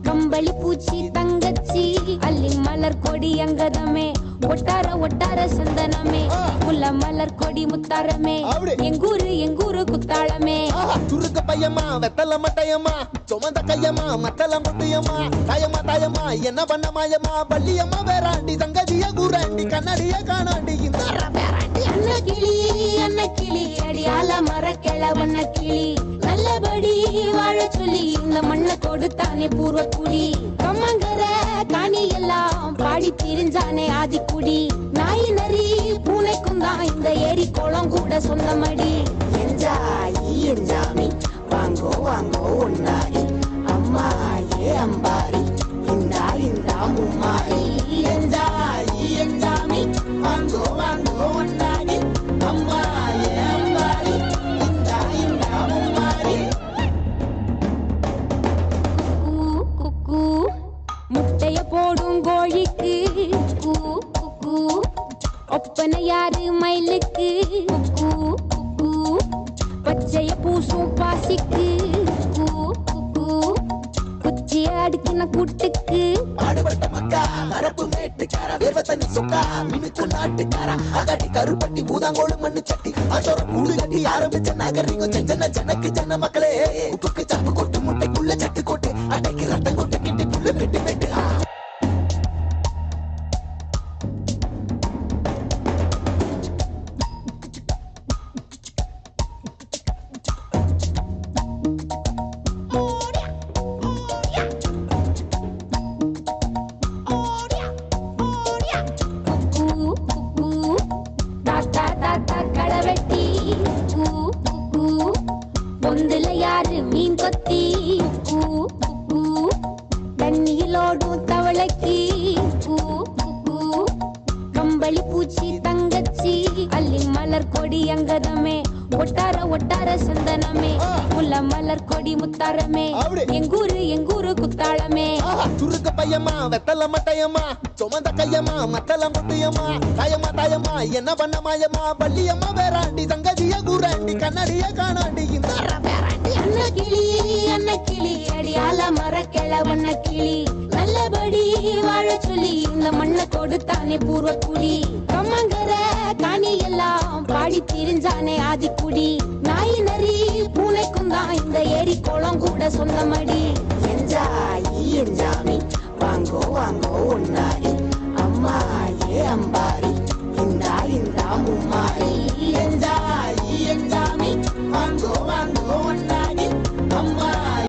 கம்பளி பூச்சி தங்கச்சி அள்ளி மலர் கொடி அங்கதமே ஒட்டார ஒட்டார சந்தனமே முல்ல மலர் கொடி முத்தாரமே எங்கூரு குத்தாளமே சுருக்க பையமா வெத்தல மட்டையம்மா சுமந்த கையம்மா மத்தல முட்டியம்மா தாயம்மா தாயம்மா என்ன பண்ண மாயம்மா பள்ளியம்மா வேறாண்டி சங்கதிய கூறாண்டி கண்ணாடிய காணாண்டி இந்த அன்ன கிளி அடியால மர கிழவண்ண கிளி நல்லபடி வாழ சொல்லி இந்த மண்ணை கொடுத்தானே பூர்வ குடி கம்மங்கர காணி எல்லாம் பாடி திரிஞ்சானே ஆதிக்குடி நாய் நரி பூனைக்கும் தான் இந்த ஏரி குளம் கூட சொந்தமடி என்ஜாமி வாங்கோ வாங்கோ ஒன்னாரி அம்மா ஏ அம்பாரி இந்தா மும்மாரி என்ஜாமி வாங்கோ வாங்கோ ஒன்னாரி அம்மா ஏ அம்பாரி இந்தா மும்மாரி குக்கு முட்டைய போடும் கோழிக்கு ஒப்பனை யாரு மயிலுக்கு பச்சைய பூசும் பாசிக்கு குச்சிய அடுக்கின கூட்டுக்கு பாடுபட்ட மக்கா கரப்பு மேட்டுக்கார வேர்வ தண்ணி சொக்கா மினுக்கு நாட்டுக்கார அகாட்டி கருப்பட்டி பூதாங்கோடு மண்ணு சட்டி அதோட கூடு கட்டி ஆரம்பிச்ச நகரிங்க செஞ்சன ஜனக்கு ஜன மக்களே உப்புக்கு சப்பு கொட்டு முட்டைக்குள்ள சட்டு கொட்டு அட்டைக்கு ரத்தம் கொட்டு கிட்டி புள்ள வெட்டு வெட்டு பொந்துல யாரு மீன் கொத்தி தண்ணியிலோடும் தவளைக்கு கம்பளி பூச்சி தங்கச்சி அள்ளி மலர் கொடி அங்கதமே ஒட்டார ஒட்டார சந்தனமே முல்ல மலர் கொடி முத்தாரமே எங்கூரு குத்தாளமே சுருக்க பையமா வெத்தல மட்டையம்மா சுமந்த கையம்மா மத்தல முட்டியம்மா தாயம்மா தாயம்மா என்ன பண்ண மாயம்மா பள்ளியம்மா வேறாண்டி சங்கதிய கூறாண்டி கண்ணாடிய காணாண்டி இந்த அன்ன கிளி அடியால மர கிழவண்ண கிளி நல்லபடி வாழ சொல்லி இந்த மண்ணை கொடுத்தானே பூர்வ குடி கம்மங்கர காணி எல்லாம் பாடி திரிஞ்சானே ஆதிக்குடி நாய் நரி பூனைக்கும் தான் இந்த ஏரி குளம் கூட சொந்தமடி என்ஜாமி வாங்கோ வாங்கோ ஒன்னாரி